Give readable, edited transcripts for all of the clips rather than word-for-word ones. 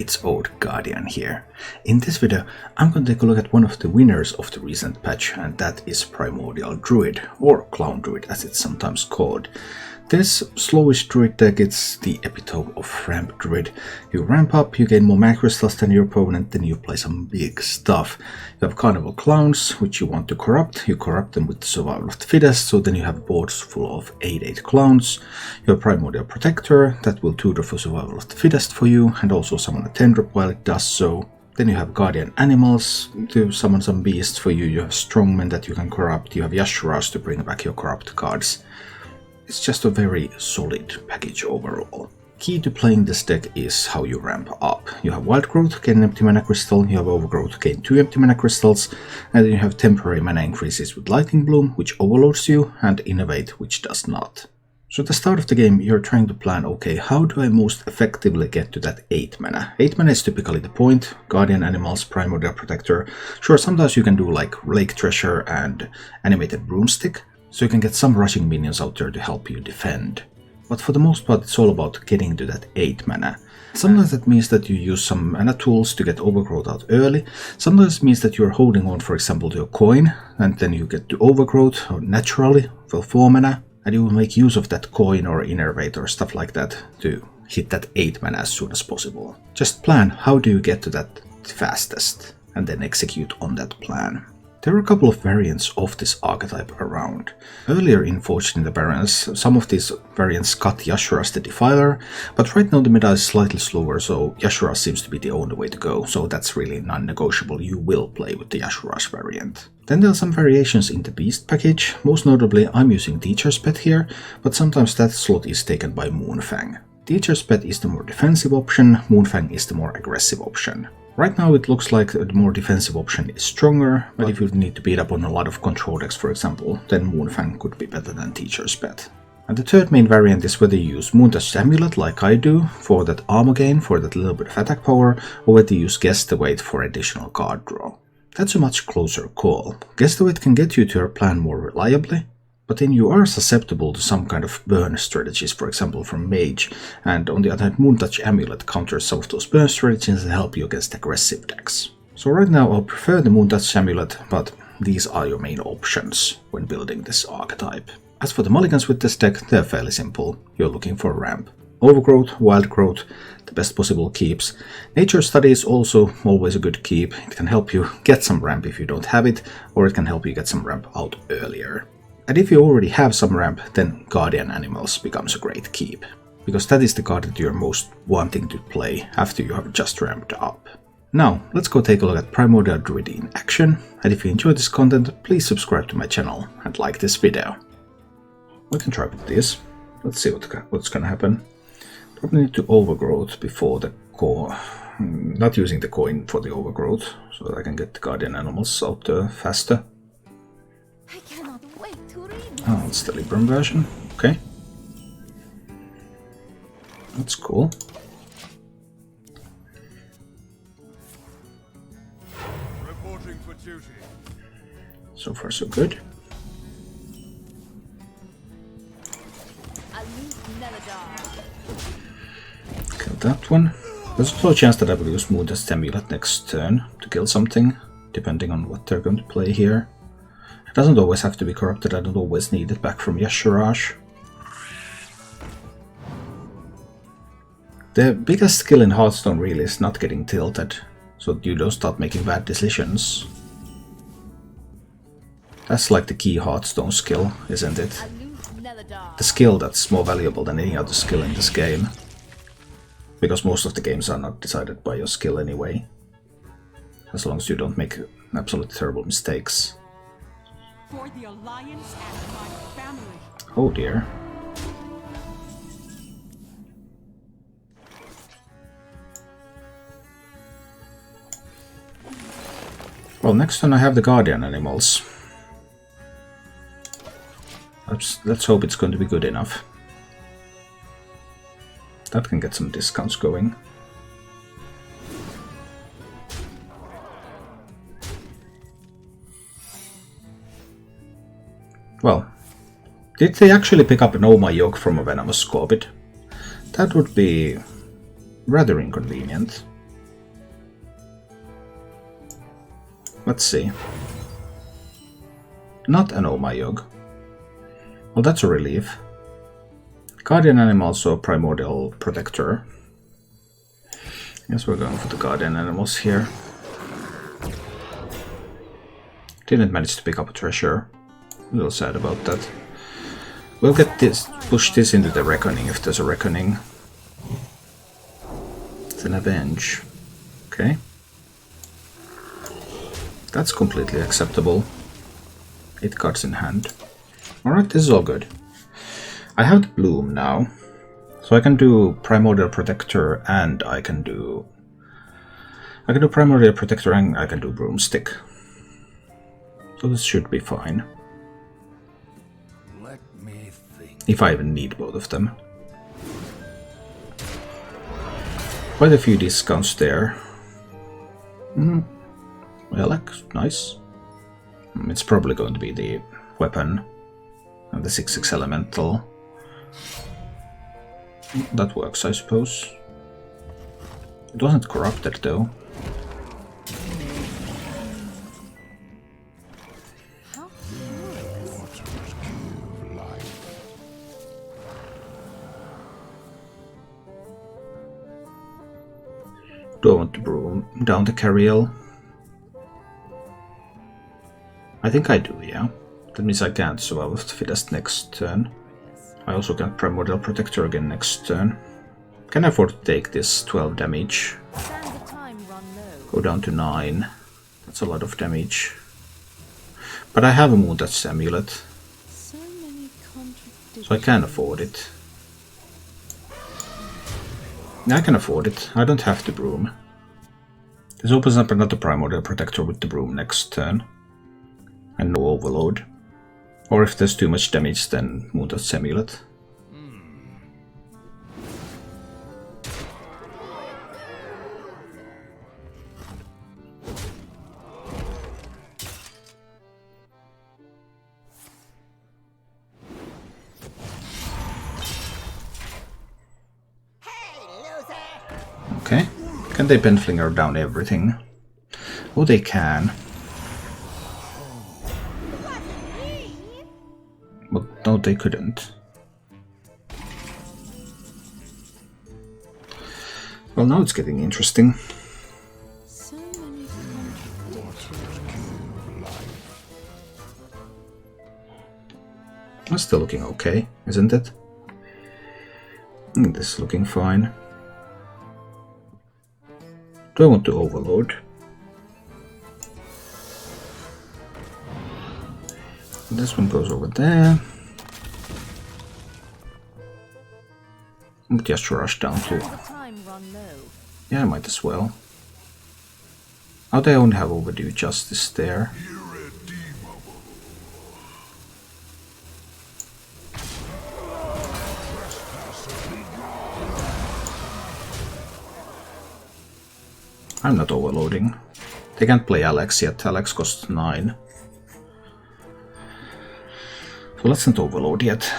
it's old Guardian here. In this video I'm going to take a look at one of the winners of the recent patch, and that is Primordial Druid, or Clown Druid as it's sometimes called. This slowish druid deck is the epitome of ramp druid. You ramp up, you gain more mana crystals than your opponent, then you play some big stuff. You have carnival clowns, which you want to corrupt. You corrupt them with the survival of the fittest, so then you have boards full of 8/8 clowns. You have Primordial Protector, that will tutor for survival of the fittest for you, and also summon a 10-drop while it does so. Then you have Guardian Animals to summon some beasts for you. You have Strongmen that you can corrupt. You have Yashuras to bring back your corrupt cards. It's just a very solid package overall. Key to playing this deck is how you ramp up. You have Wild Growth, gain an empty mana crystal, you have Overgrowth, gain 2 empty mana crystals, and then you have temporary mana increases with Lightning Bloom, which overloads you, and Innovate, which does not. So at the start of the game, you're trying to plan, okay, how do I most effectively get to that 8 mana? 8 mana is typically the point. Guardian Animals, Primordial Protector. Sure, sometimes you can do like Lake Treasure and Animated Broomstick, so you can get some rushing minions out there to help you defend. But for the most part, it's all about getting to that 8 mana. Sometimes that means that you use some mana tools to get Overgrowth out early. Sometimes it means that you're holding on, for example, to a coin, and then you get to Overgrowth or naturally for 4 mana, and you will make use of that coin or Innervate or stuff like that to hit that 8 mana as soon as possible. Just plan how do you get to that fastest, and then execute on that plan. There are a couple of variants of this archetype around. Earlier in Forged in the Barrens, some of these variants cut Yashura as the Defiler, but right now the meta is slightly slower, so Yashura seems to be the only way to go, so that's really non-negotiable. You will play with the Yashura's variant. Then there are some variations in the Beast package. Most notably, I'm using Teacher's Pet here, but sometimes that slot is taken by Moonfang. Teacher's Pet is the more defensive option, Moonfang is the more aggressive option. Right now it looks like the more defensive option is stronger, but if you need to beat up on a lot of control decks, for example, then Moonfang could be better than Teacher's Pet. And the third main variant is whether you use Moontouch Amulet like I do for that armor gain, for that little bit of attack power, or whether you use Guess the Weight for additional card draw. That's a much closer call. Guess the Weight can get you to your plan more reliably, but then you are susceptible to some kind of burn strategies, for example from Mage, and on the other hand Moontouch Amulet counters some of those burn strategies and help you against aggressive decks. So right now I'll prefer the Moontouch Amulet, but these are your main options when building this archetype. As for the mulligans with this deck, they're fairly simple. You're looking for a ramp. Overgrowth, Wild Growth, the best possible keeps. Nature Study is also always a good keep. It can help you get some ramp if you don't have it, or it can help you get some ramp out earlier. And if you already have some ramp, then Guardian Animals becomes a great keep, because that is the card that you're most wanting to play after you have just ramped up. Now, let's go take a look at Primordial Druid in action, and if you enjoy this content, please subscribe to my channel and like this video. We can try with this. Let's see what's gonna happen. Probably need to Overgrowth before the core. Not using the coin for the Overgrowth, so that I can get the Guardian Animals out faster. Oh, it's the Libram version. Okay. That's cool. Reporting for duty. So far so good. Kill that one. There's also a chance that I will use Moontouch Amulet next turn to kill something, depending on what they're going to play here. It doesn't always have to be corrupted, I don't always need it back from Yashuraj. The biggest skill in Hearthstone really is not getting tilted, so that you don't start making bad decisions. That's like the key Hearthstone skill, isn't it? The skill that's more valuable than any other skill in this game. Because most of the games are not decided by your skill anyway. As long as you don't make absolutely terrible mistakes. For the Alliance and my family. Oh dear. Well, next turn I have the Guardian Animals. Let's hope it's going to be good enough. That can get some discounts going. Well, did they actually pick up an Oma Yoke from a Venomous Scorpid? That would be rather inconvenient. Let's see. Not an Omayog. Well, that's a relief. Guardian animal, so Primordial Protector. Guess we're going for the Guardian animals here. Didn't manage to pick up a treasure. A little sad about that. We'll get this, push this into the Reckoning if there's a Reckoning. It's an Avenge. Okay. That's completely acceptable. 8 cards in hand. Alright, this is all good. I have the Bloom now. So I can do Primordial Protector and I can do Primordial Protector and I can do Broomstick. So this should be fine. Let me think. If I even need both of them. Quite a few discounts there. Relic, nice. It's probably going to be the weapon and the 6/6 elemental. That works, I suppose. It wasn't corrupted though. Do I want to broom down the Carriel? I think I do, yeah. That means I can't survive with the fittest next turn. I also can't Primordial Protector again next turn. Can I afford to take this 12 damage? Go down to 9. That's a lot of damage. But I have a Moondust Amulet. So I can afford it. I can afford it. I don't have to broom. This opens up another Primordial Protector with the broom next turn. And no Overload. Or if there's too much damage, then Moondust Amulet. Okay. Can they Penflinger down everything? Oh, they can. But no, they couldn't. Well, now it's getting interesting. That's still looking okay, isn't it? This is looking fine. Do I want to Overload? This one goes over there. Just rush down to... Yeah, I might as well. Now they only have Overdue Justice there. I'm not overloading. They can't play Alex yet. Alex costs 9. So let's not overload yet.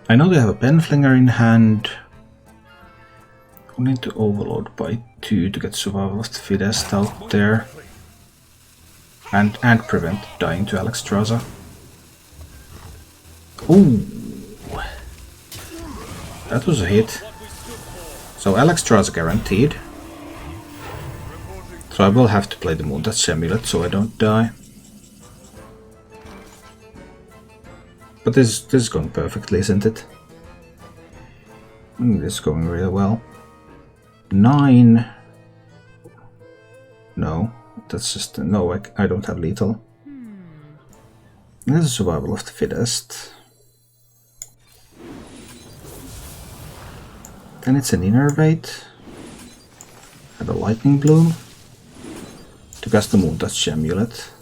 I know they have a Penflinger in hand. We need to overload by 2 to get Survival of the Fittest out there. And prevent dying to Alexstrasza. Ooh! That was a hit. So Alexstrasza guaranteed. So I will have to play the Moondust Amulet so I don't die. But this is going perfectly, isn't it? This is going really well. 9. No, that's just... No, I don't have lethal. This is Survival of the Fittest. Then it's an Innervate. And a Lightning Bloom. To cast the Moondust Amulet.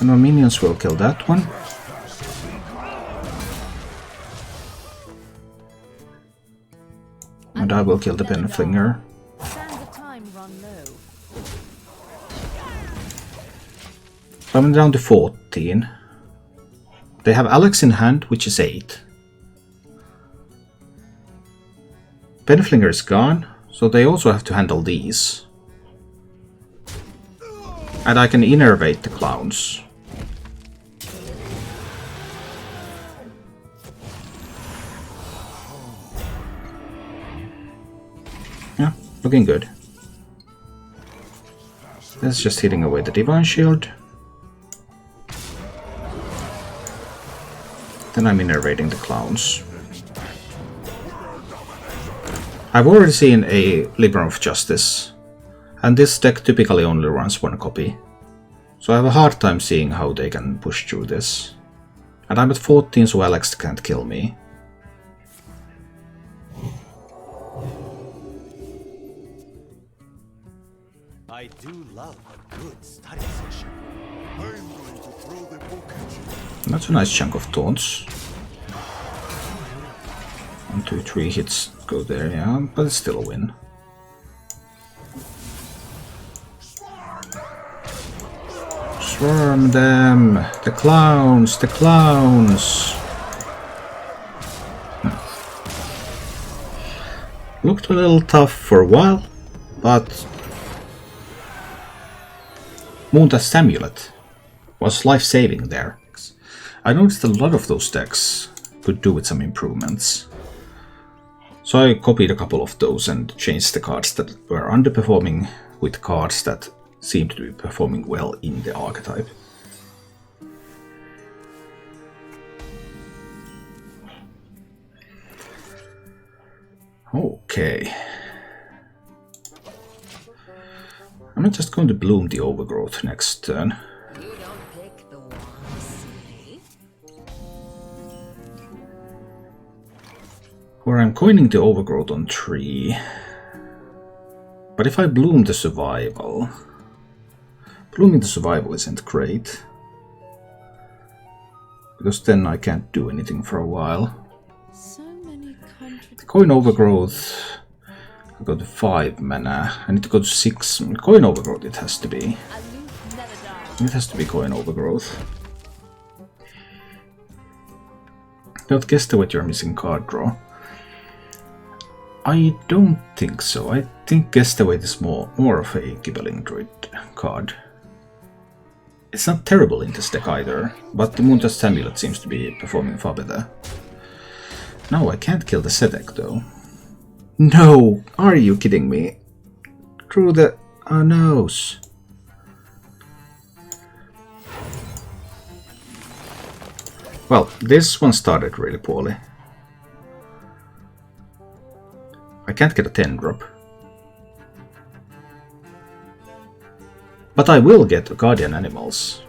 And our minions will kill that one. And I will kill the Penflinger. So I'm down to 14. They have Alex in hand, which is 8. Penflinger is gone, so they also have to handle these. And I can innervate the clowns. Yeah, looking good. That's just hitting away the Divine Shield. Then I'm innervating the clowns. I've already seen a Libram of Justice, and this deck typically only runs one copy. So I have a hard time seeing how they can push through this. And I'm at 14, so Alex can't kill me. I do love a good study session. I'm going to throw the book at you. That's a nice chunk of taunts. 1, 2, 3 hits go there, yeah, but it's still a win. Swarm them! The clowns! The clowns! Looked a little tough for a while, but Moondust Amulet was life-saving there. I noticed a lot of those decks could do with some improvements. So I copied a couple of those and changed the cards that were underperforming with cards that seemed to be performing well in the archetype. Okay. I'm just going to bloom the Overgrowth next turn. You don't pick the one, see? Or I'm coining the Overgrowth on 3. But if I bloom the Survival... Blooming the Survival isn't great. Because then I can't do anything for a while. So many countries. Coin Overgrowth... I go to 5 mana. I need to go to 6. Coin Overgrowth it has to be. It has to be Coin Overgrowth. Don't guess what you're missing card draw. I don't think so. I think Guessaway is more of a Gibbling Druid card. It's not terrible in this deck either, but the Moondust Amulet seems to be performing far better. No, I can't kill the Sedek though. No! Are you kidding me? Through the nose. Well, this one started really poorly. I can't get a 10-drop. But I will get Guardian Animals.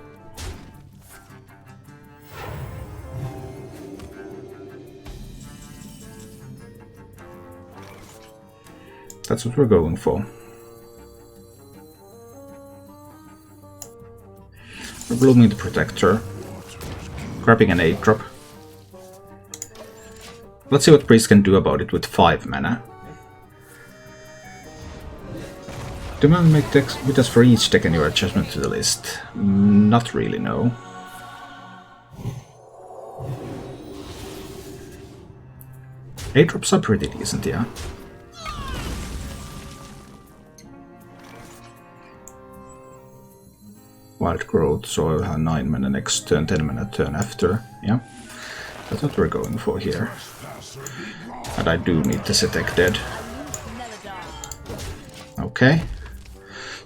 That's what we're going for. We're blooming the Protector. Grabbing an 8-drop. Let's see what Priest can do about it with 5 mana. Do you want to make decks with us for each deck and your adjustment to the list? Not really, no. Eight drops are pretty decent, yeah. Wild Growth, so I'll have 9 mana next turn, 10 mana turn after, yeah. That's what we're going for here. And I do need the Sedek dead. Okay.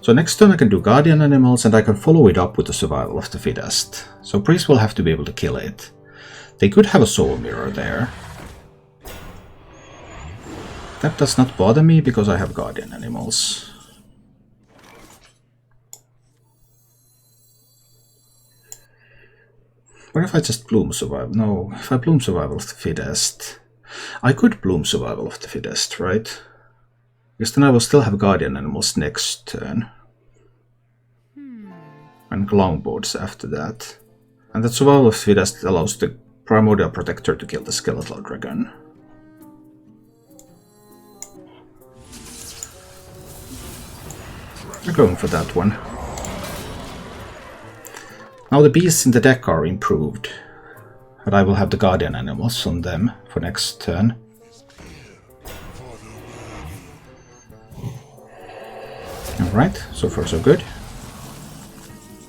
So next turn I can do Guardian Animals and I can follow it up with the Survival of the Fittest. So Priest will have to be able to kill it. They could have a Soul Mirror there. That does not bother me because I have Guardian Animals. What if I just bloom Survival? No, if I bloom Survival of the Fittest... I could bloom Survival of the Fittest, right? Because then I will still have Guardian Animals next turn. And Clownboards after that. And that Survival of the Fittest allows the Primordial Protector to kill the Skeletal Dragon. We're going for that one. Now the beasts in the deck are improved. And I will have the Guardian Animals on them for next turn. Alright, so far so good.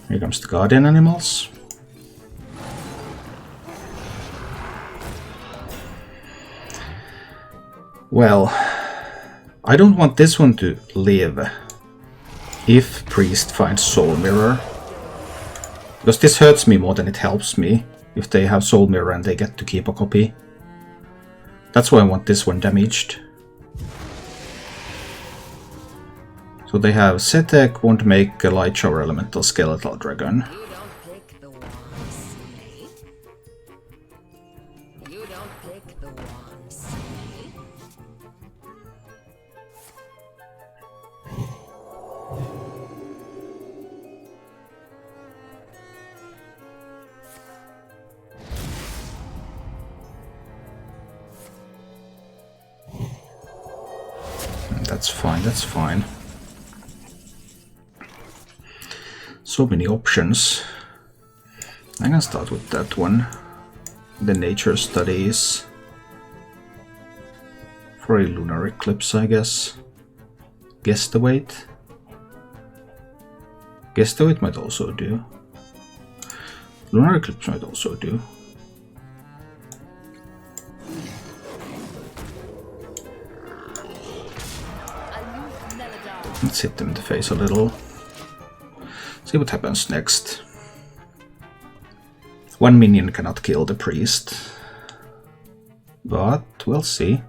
Here comes the guardian animals. Well, I don't want this one to live if priest finds soul mirror. Because this hurts me more than it helps me if they have soul mirror and they get to keep a copy. That's why I want this one damaged. So they have Setek won't make a light shower elemental skeletal dragon. You don't pick the one, see? You don't pick the one, see? That's fine, that's fine. So many options. I'm gonna start with that one. The nature studies. For a lunar eclipse, I guess. Guess the weight. Guess the weight might also do. Lunar eclipse might also do. Let's hit them in the face a little. See what happens next. One minion cannot kill the priest. But we'll see.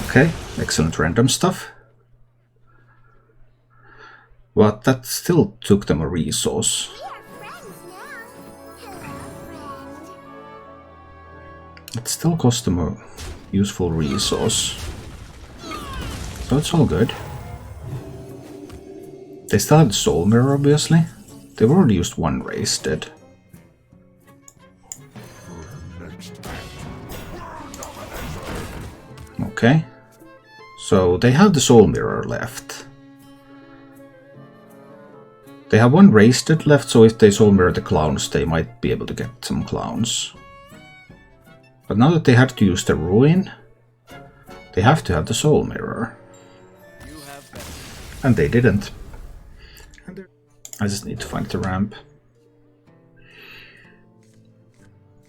Okay, excellent random stuff. But that still took them a resource. It still cost them a useful resource. So it's all good. They still have the soul mirror, obviously. They've already used one race, dead. Okay. So they have the soul mirror left. They have one race dead left, so if they soul mirror the clowns, they might be able to get some clowns. But now that they had to use the ruin, they have to have the soul mirror. And they didn't. I just need to find the ramp.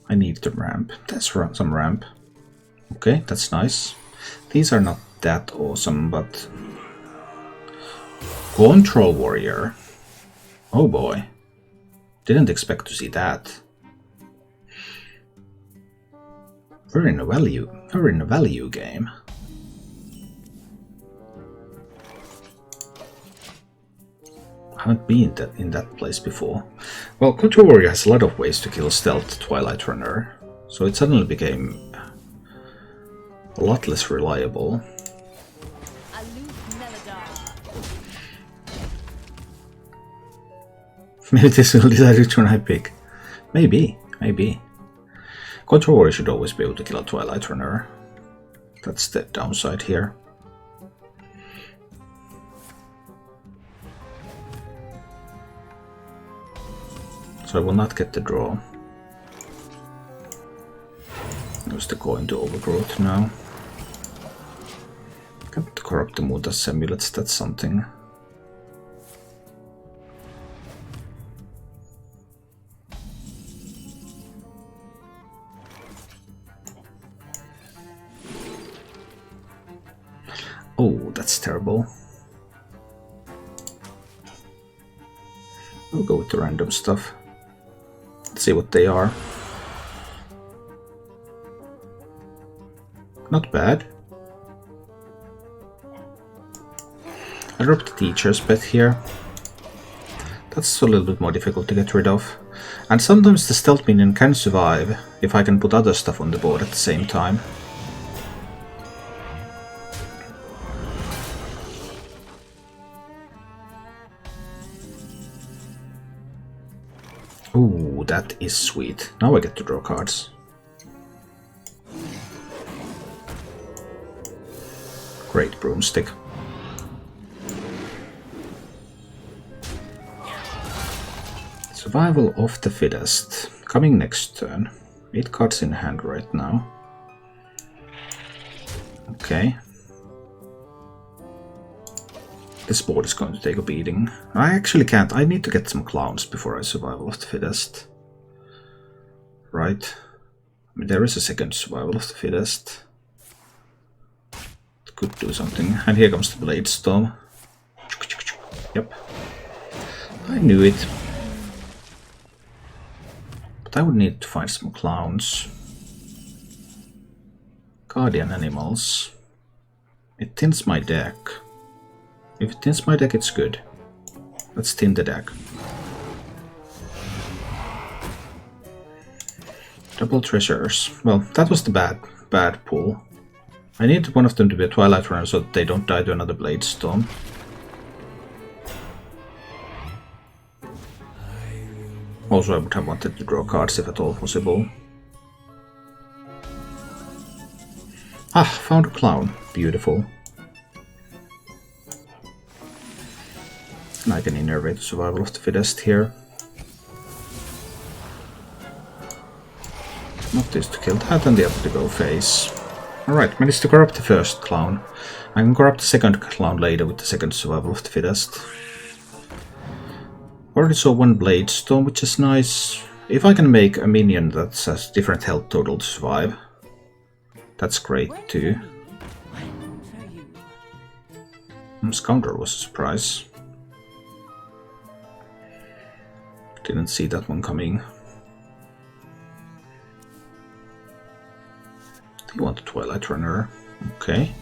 I need the ramp. That's some ramp. Okay, that's nice. These are not that awesome, but... Control Warrior. Oh boy. Didn't expect to see that. We're in a value game. I haven't been in that place before. Well, Control Warrior has a lot of ways to kill stealth Twilight Runner, so it suddenly became a lot less reliable. Maybe this will decide which one I pick. Maybe. Control Warrior should always be able to kill a Twilight Runner. That's the downside here. So I will not get the draw. Use the coin to overgrowth now. Get to corrupt the Mutas amulets, that's something. Oh, that's terrible. We'll go with the random stuff. Let's see what they are. Not bad. I dropped the teacher's pet here. That's a little bit more difficult to get rid of. And sometimes the stealth minion can survive if I can put other stuff on the board at the same time. Ooh, that is sweet. Now I get to draw cards. Great broomstick. Survival of the fittest. Coming next turn. 8 cards in hand right now. Okay. This board is going to take a beating. I actually can't. I need to get some clowns before I survival of the fittest. Right. I mean, there is a second survival of the fittest. It could do something. And here comes the Blade Storm. Yep. I knew it. But I would need to find some clowns. Guardian animals. It thins my deck. If it thins my deck, it's good. Let's thin the deck. Double treasures. Well, that was the bad pull. I need one of them to be a Twilight Runner so that they don't die to another Blade Storm. Also, I would have wanted to draw cards if at all possible. Ah, found a clown. Beautiful. And I can innervate the survival of the fittest here. Not this to kill that, and the other to go face. Alright, managed to corrupt the first clown. I can corrupt the second clown later with the second survival of the fittest. Already saw one Blade Storm, which is nice. If I can make a minion that has different health total to survive, that's great too. Scoundrel was a surprise. Didn't see that one coming. You want a Twilight Runner? Okay.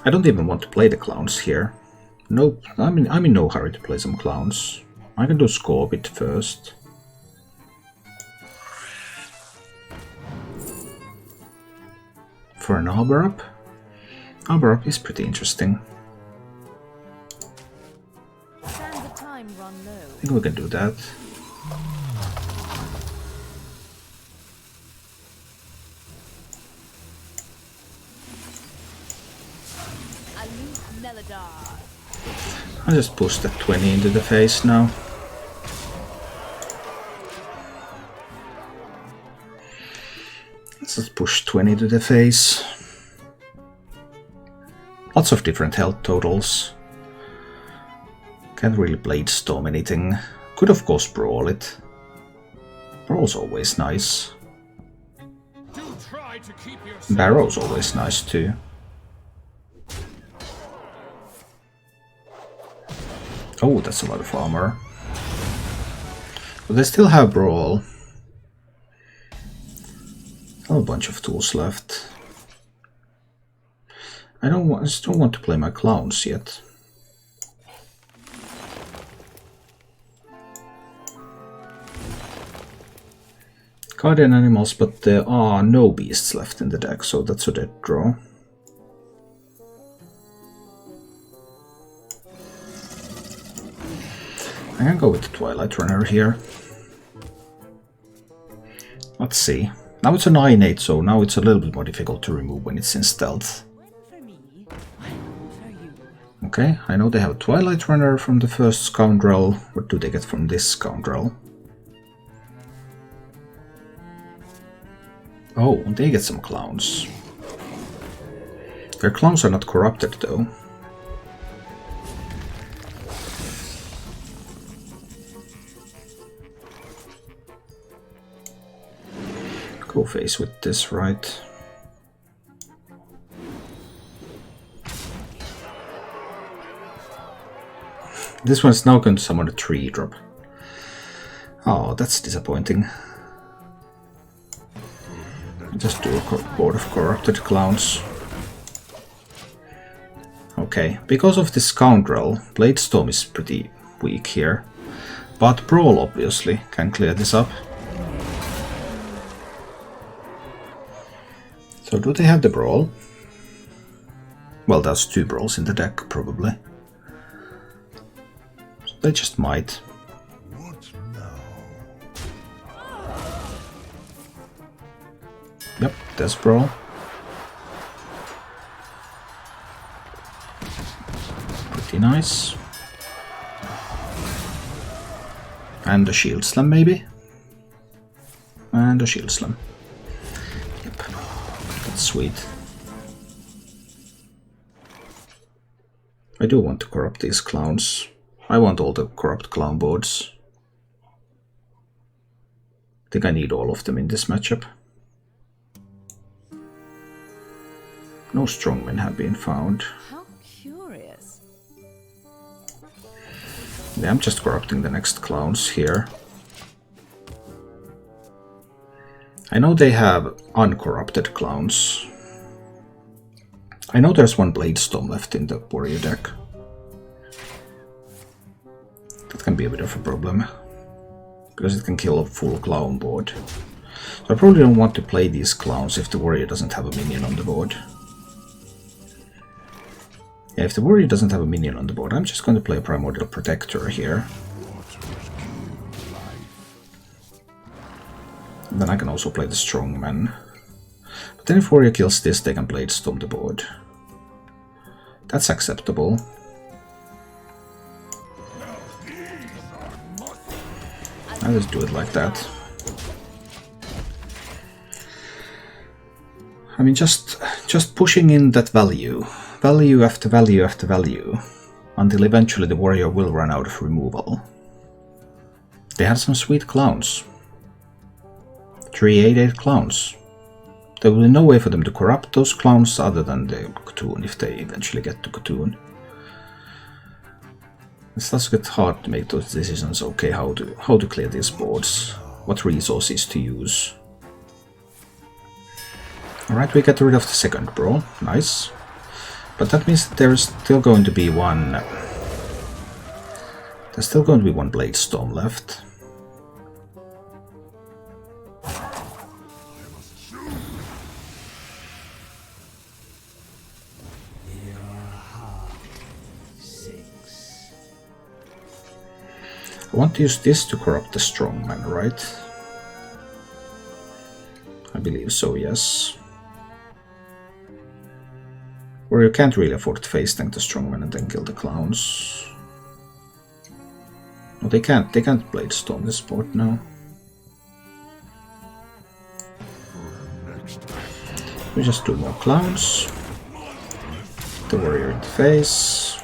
I don't even want to play the clowns here. Nope, I'm in no hurry to play some clowns. I can do Scorbit first. For an Arbor Up? Arbor Up is pretty interesting. I think we can do that. I just push that 20 into the face now. Let's just push 20 to the face. Lots of different health totals. Can't really Blade Storm anything. Could of course Brawl it. Brawl's always nice. Barrow's always nice too. Oh, that's a lot of armor. But they still have Brawl. A bunch of tools left. I just don't want to play my clowns yet. Guardian animals, but there are no beasts left in the deck, so that's a dead draw. I can go with the Twilight Runner here. Let's see. Now it's a 9/8, so now it's a little bit more difficult to remove when it's in stealth. Okay, I know they have a Twilight Runner from the first Scoundrel. What do they get from this Scoundrel? Oh, they get some clowns. Their clowns are not corrupted though. Go face with this, right? This one's now going to summon a 3-drop. Oh, that's disappointing. Just do a board of corrupted clowns. Okay, because of this Scoundrel, Blade Storm is pretty weak here. But Brawl obviously can clear this up. So do they have the Brawl? Well, there's 2 Brawls in the deck, probably. So they just might. What now? Yep, there's Brawl. Pretty nice. And a Shield Slam, maybe? And a Shield Slam. Yep. That's sweet. I do want to corrupt these clowns. I want all the corrupt clown boards. I think I need all of them in this matchup. No strongmen have been found. How curious. Yeah, I'm just corrupting the next clowns here. I know they have uncorrupted clowns. I know there's one Bladestorm left in the warrior deck. That can be a bit of a problem, because it can kill a full clown board. So I probably don't want to play these clowns if the warrior doesn't have a minion on the board. Yeah, if the warrior doesn't have a minion on the board, I'm just going to play a Primordial Protector here. And then I can also play the Strongman. But then if warrior kills this, they can Bladestorm the board. That's acceptable. I'll just do it like that. I mean, just pushing in that value. Value after value after value. Until eventually the warrior will run out of removal. They had some sweet clowns. 3/8/8 clowns. There will be no way for them to corrupt those clowns other than the Cocoon if they eventually get to Cocoon. It does get hard to make those decisions. Okay, how to clear these boards, what resources to use. Alright, we get rid of the second brawl. Nice. But that means that there's still going to be one. There's still going to be one Bladestorm left. I want to use this to corrupt the Strongman, right? I believe so, yes. Or you can't really afford to face tank the Strongman and then kill the clowns. No, they can't Bladestorm this board now. We just do more clowns. The warrior in the face.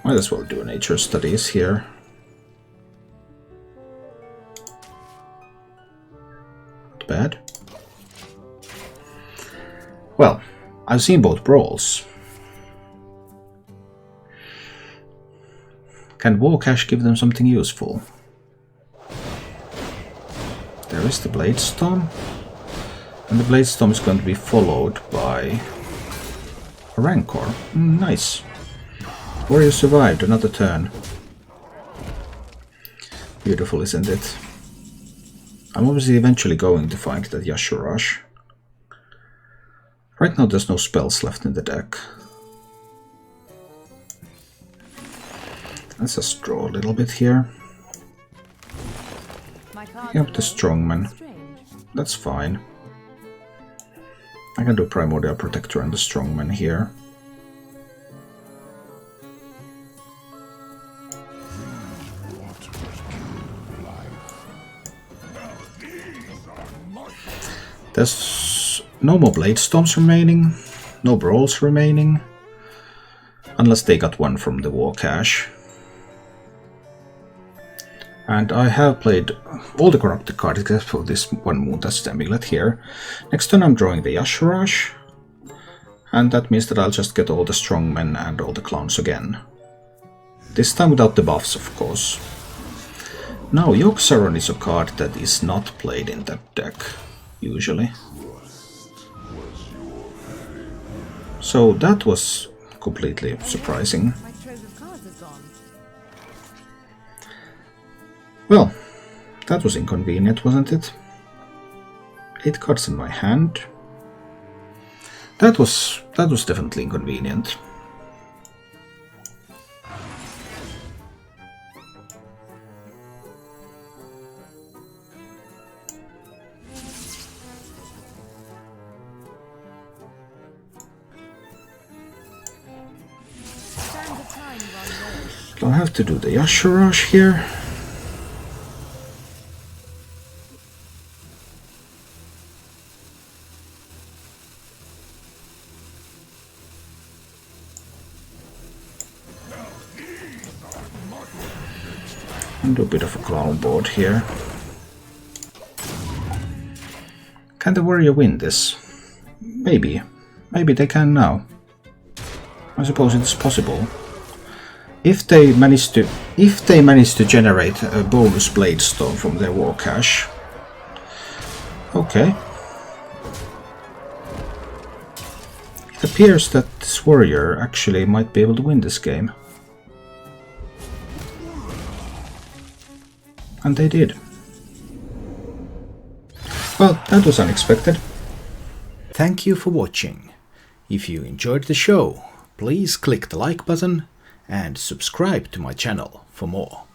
Might as well do nature studies here. Not bad. Well, I've seen both brawls. Can War Cache give them something useful? There is the Bladestorm. And the Bladestorm is going to be followed by a Rancor. Nice. Warrior survived another turn. Beautiful, isn't it? I'm obviously eventually going to find that Yashurash. Right now there's no spells left in the deck. Let's just draw a little bit here. Yep, the Strongman. That's fine. I can do Primordial Protector and the Strongman here. There's no more Bladestorms remaining, no Brawls remaining, unless they got one from the War Cache. And I have played all the corrupted cards except for this one Moontasted Amulet here. Next turn I'm drawing the Yashurash, and that means that I'll just get all the Strongmen and all the Clowns again. This time without the buffs, of course. Now, Yogg-Saron is a card that is not played in that deck, usually. So that was completely surprising. My trove of cards is gone. Well, that was inconvenient, wasn't it? 8 cards in my hand. That was definitely inconvenient. Stand of time run low. I'll have to do the Yashurash here. And do a bit of a clown board here. Can the warrior win this? Maybe. Maybe they can now. I suppose it is possible. If they manage to generate a bonus blade storm from their war cache. Okay. It appears that this warrior actually might be able to win this game. And they did. Well, that was unexpected. Thank you for watching. If you enjoyed the show, please click the like button and subscribe to my channel for more.